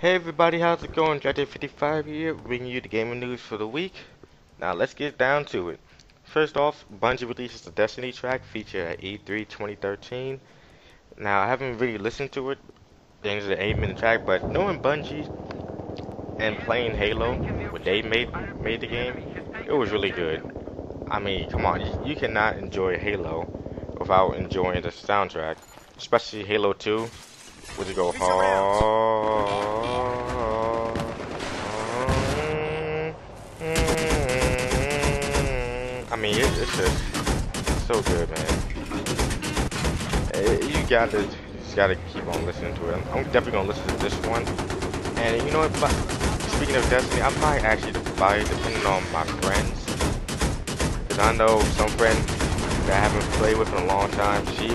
Hey everybody, how's it going? Jack55 here, bringing you the gaming news for the week. Now let's get down to it. First off, Bungie releases the Destiny track featured at E3 2013. Now I haven't really listened to it, being it's an 8-minute track, but knowing Bungie and playing Halo, when they made the game, it was really good. I mean, come on, you cannot enjoy Halo without enjoying the soundtrack, especially Halo 2, which go hard. I mean, it's just so good, man. You just gotta keep on listening to it. I'm definitely gonna listen to this one. And you know what? Speaking of Destiny, I might actually buy it depending on my friends. Cause I know some friend that I haven't played with in a long time. She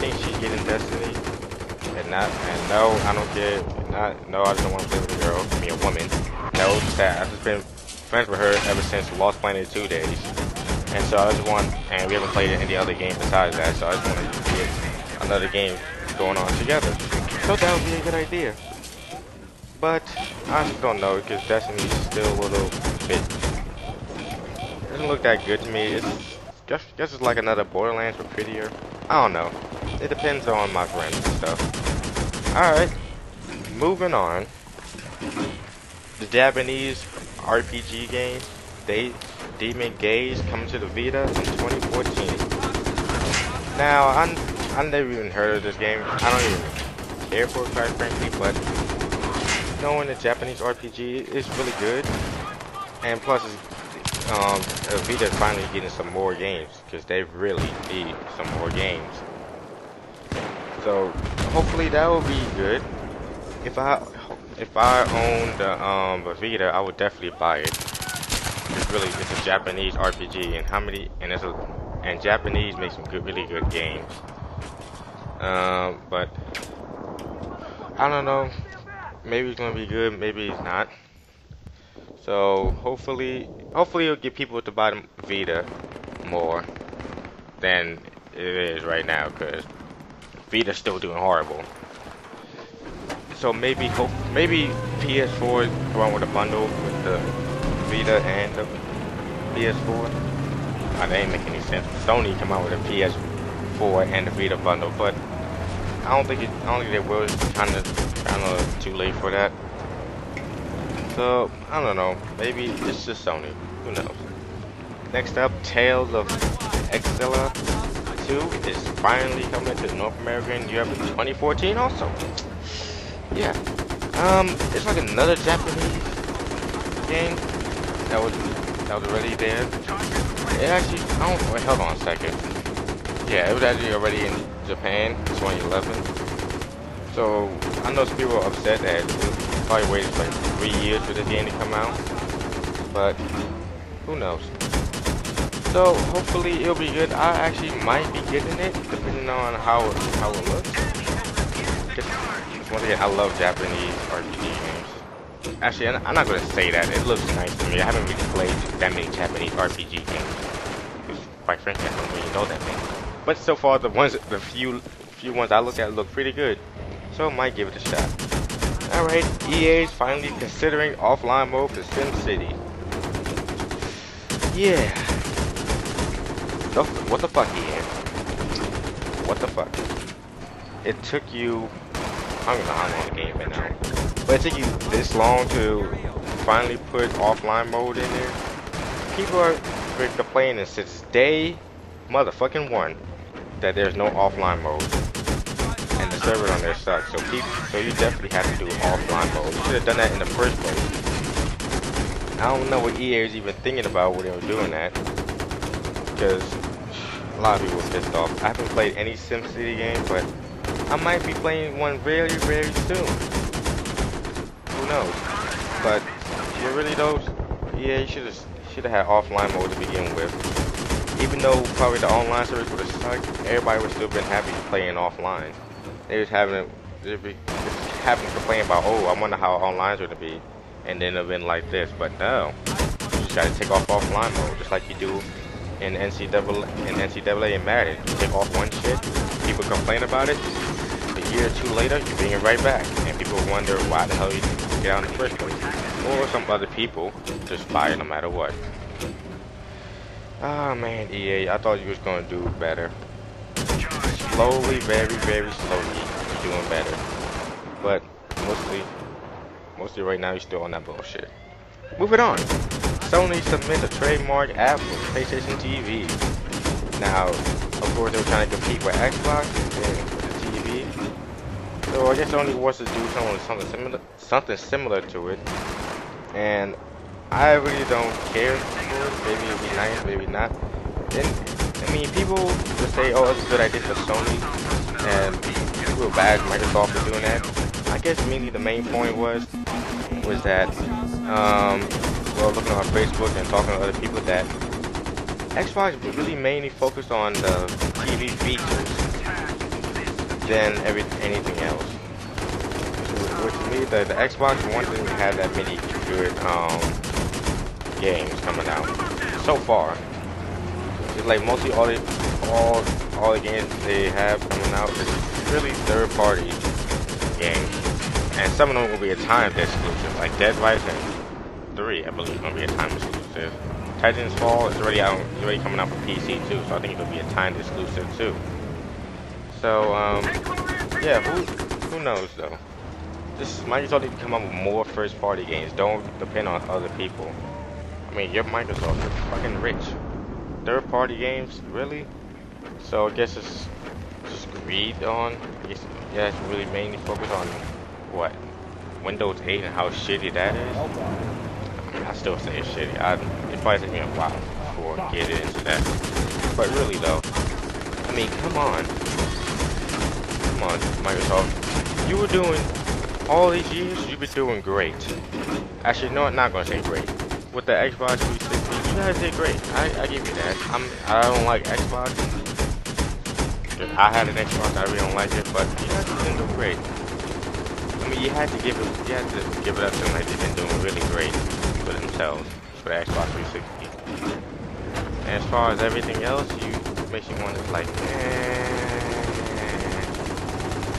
thinks she's getting Destiny, and no, I don't care. No, I don't want to play with a girl. I mean, a woman. No, that I've just been friends with her ever since Lost Planet 2 days. And so I just want, and we haven't played any other game besides that, so I just want to get another game going on together. So that would be a good idea. But I just don't know, because Destiny's still a little bit, it doesn't look that good to me. It's guess it's like another Borderlands but prettier. I don't know. It depends on my friends and stuff. Alright, moving on. The Japanese RPG game, Demon Gaze, coming to the Vita in 2014. Now, I never even heard of this game. I don't even care for it, quite frankly, but knowing the Japanese RPG is really good. And plus, Vita is finally getting some more games, because they really need some more games. So, hopefully that will be good. If I owned the Vita, I would definitely buy it. It's a Japanese RPG, and Japanese make some really good games. But I don't know. Maybe it's gonna be good, maybe it's not. So hopefully it'll get people to buy the Vita more than it is right now, because Vita's still doing horrible. So maybe PS4 is going with a bundle with the Vita and the PS4. That ain't making any sense. Sony come out with a PS4 and the Vita bundle, but I don't think they will. It's kind of too late for that. So I don't know. Maybe it's just Sony. Who knows? Next up, Tales of Exila 2 is finally coming to North America in Europe in 2014. Also, yeah. It's like another Japanese game that was already there. It actually, wait, hold on a second. Yeah, it was actually already in Japan in 2011. So I know some people are upset that we probably waited like 3 years for this game to come out, but who knows? So hopefully it'll be good. I actually might be getting it depending on how it looks. Once again, I love Japanese RPG games. Actually, I'm not gonna say that. It looks nice to me. I haven't really played that many Japanese RPG games. Because, quite frankly, I don't really know that many. But so far, the few ones I look at look pretty good. So I might give it a shot. Alright, EA is finally considering offline mode for SimCity. Yeah. What the fuck, EA? What the fuck? It took you, I don't know how long the game been out, but it took you this long to finally put offline mode in there. People are complaining since day motherfucking one that there's no offline mode, and the server on there sucks. So you definitely have to do offline mode. You should have done that in the first place. I don't know what EA is even thinking about when they were doing that, because a lot of people were pissed off. I haven't played any SimCity game, but I might be playing one very, very soon. Who knows? But really though, EA should have had offline mode to begin with. Even though probably the online service would have sucked, everybody would still been happy playing offline. They was having to complain about, oh, I wonder how online's gonna be, and then it'd been like this. But no, you just gotta take off offline mode, just like you do in NCAA and Madden. You take off one shit, people complain about it. A year or two later, you bring it right back, and people wonder why the hell you didn't get out in the first place. Or some other people just buy it no matter what. Oh man, EA, I thought you was gonna do better. Slowly, very, very slowly, you're doing better. But mostly right now you're still on that bullshit. Moving on. Sony submits a trademark app for PlayStation TV. Now, of course, they were trying to compete with Xbox and with the TV. So I guess Sony wants to do something similar to it. And I really don't care for it. Maybe it'll be nice, maybe not. And I mean, people just say, "Oh, it's a good idea for Sony," and feel bad Microsoft for doing that. I guess mainly the main point was that, well, looking on Facebook and talking to other people, that Xbox really mainly focused on the TV features than anything else. Which to me, the Xbox One didn't have that many good games coming out so far. It's like mostly all the games they have coming out is really third-party games, and some of them will be a timed exclusive, like Dead Rising 3, I believe, is gonna be a timed exclusive. Titan's Fall is already out, it's already coming out for PC too, so I think it'll be a timed exclusive too. So yeah, who knows though? Microsoft need to come up with more first-party games. Don't depend on other people. I mean, you're Microsoft, you're fucking rich. Third-party games, really? So I guess it's just greed on. I guess yeah, it's really mainly focused on what Windows 8 and how shitty that is. I mean, I still say it's shitty. It probably takes me a while before I get into that. But really though, I mean, come on, Microsoft. You were doing all these years. You've been doing great. Actually, no, I'm not gonna say great. With the Xbox 360, you guys did great. I give you that. I don't like Xbox. I had an Xbox, I really don't like it, but you guys have been doing great. I mean, you had to give it up to them. Like, they've been doing really great for themselves, for the Xbox 360. And as far as everything else, makes you wonder, like,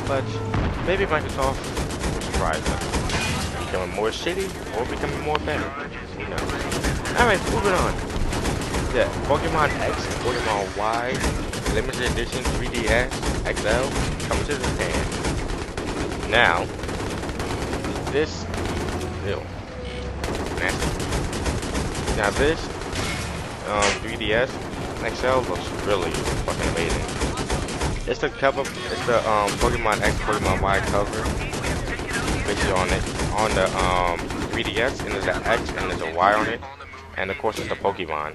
but maybe Microsoft will surprise us, becoming more shitty or becoming more better. Who knows? Alright, moving on. Yeah, Pokemon X, Pokemon Y, limited edition 3DS XL coming to Japan. Now, this, nasty. Now this 3DS XL looks really fucking amazing. It's the cover, it's the Pokemon X, Pokemon Y cover, basically on the 3DS, and there's an X and there's a Y on it, and of course it's the Pokemon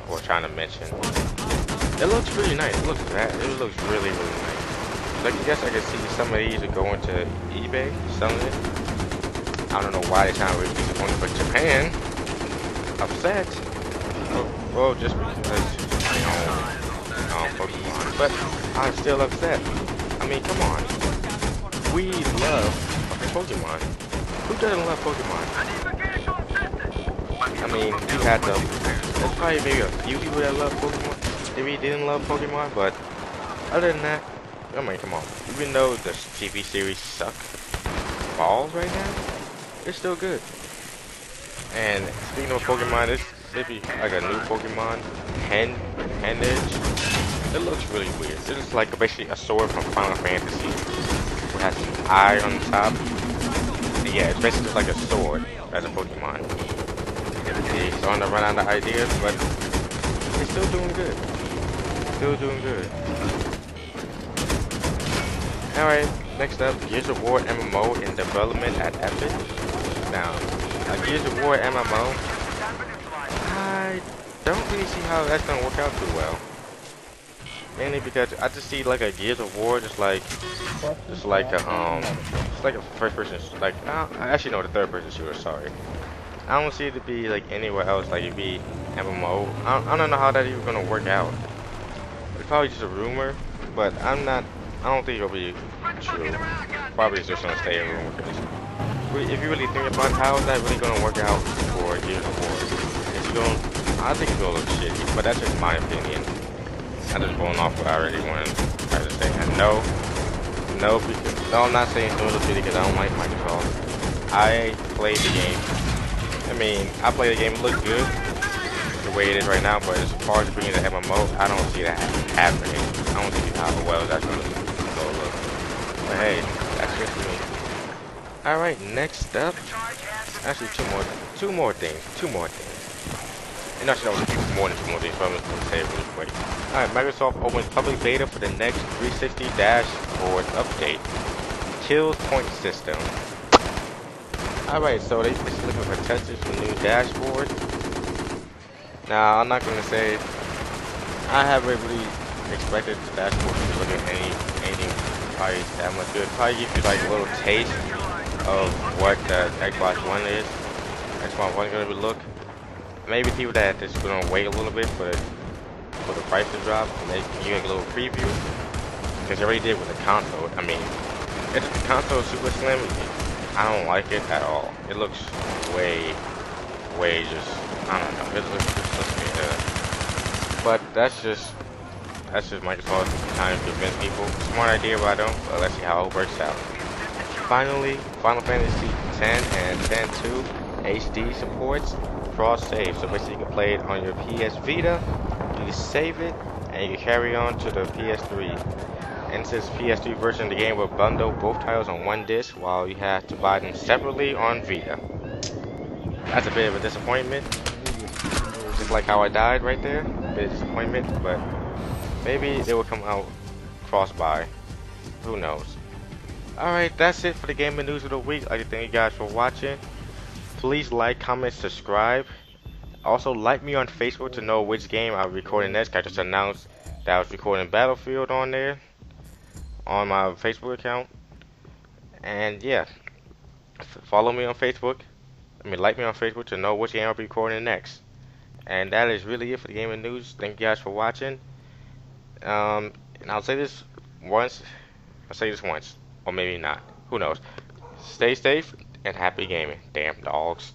we're trying to mention. It looks really nice. It looks really nice. Like, I guess I can see some of these are going to eBay, selling it. I don't know why they're trying to release it only for Japan. Upset. Well, just because Pokemon, but I'm still upset. I mean, come on. We love fucking Pokemon. Who doesn't love Pokemon? I mean, you had there's probably maybe a few people that love Pokemon. Maybe didn't love Pokemon, but other than that, I mean, come on. Even though the TV series suck balls right now, it's still good. And speaking of Pokemon, this maybe like a new Pokemon, Henage. It looks really weird. It looks like basically a sword from Final Fantasy. It has an eye on the top. Yeah, it's basically like a sword as a Pokemon. It's starting to run out of ideas, but it's still doing good. Still doing good. Alright, next up, Gears of War MMO in development at Epic. Now, a Gears of War MMO, I don't really see how that's gonna work out too well. Mainly because I just see like a Gears of War, just like a first person, like actually no, the third person shooter. Sorry, I don't see it to be like anywhere else. Like it'd be MMO. I don't know how that even gonna work out. It's probably just a rumor, but I don't think it'll be true. Probably it's just gonna stay a rumor. Because if you really think about how is that really gonna work out for Gears of War, I think it's gonna look shitty. But that's just my opinion. I'm just going off what I already wanted to say. And no, No, because, no, I'm not saying no because I don't like Microsoft. I played the game. I mean, I played the game. It looked good the way it is right now, but as far as being an MMO, I don't see that happening. I don't see how well that's gonna go look. But hey, that's just me. All right, next up, actually two more things. And actually, no, more than two more things, but I'm just gonna say it really quick. Alright, Microsoft opens public beta for the next 360 dashboard update. Kill point system. Alright, so they're looking for testers for new dashboard. Now, I'm not gonna say I haven't really expected the dashboard to look at anything probably that much good. Probably give you like a little taste of what the Xbox One is. Xbox One is gonna look. Maybe people that just gonna wait a little bit for the price to drop, and they can give a little preview, because they already did with the console. I mean, if the console is super slim, I don't like it at all. It looks way just, I don't know, it looks but that's just Microsoft trying to convince people. Smart idea, but I don't, but let's see how it works out. Finally, Final Fantasy X and X-2 HD supports cross save, so basically you can play it on your PS Vita, you save it, and you carry on to the PS3. And since PS3 version of the game will bundle both titles on one disc, while you have to buy them separately on Vita. That's a bit of a disappointment, just like how I died right there. A bit of disappointment, but maybe it will come out cross-buy. Who knows? Alright, that's it for the gaming news of the week. I'd like to thank you guys for watching. Please like, comment, subscribe. Also, like me on Facebook to know which game I'll be recording next. I just announced that I was recording Battlefield on there, on my Facebook account. And yeah, follow me on Facebook. Like me on Facebook to know which game I'll be recording next. And that is really it for the gaming news. Thank you guys for watching. And I'll say this once. Or maybe not. Who knows? Stay safe and happy gaming. Damn dogs.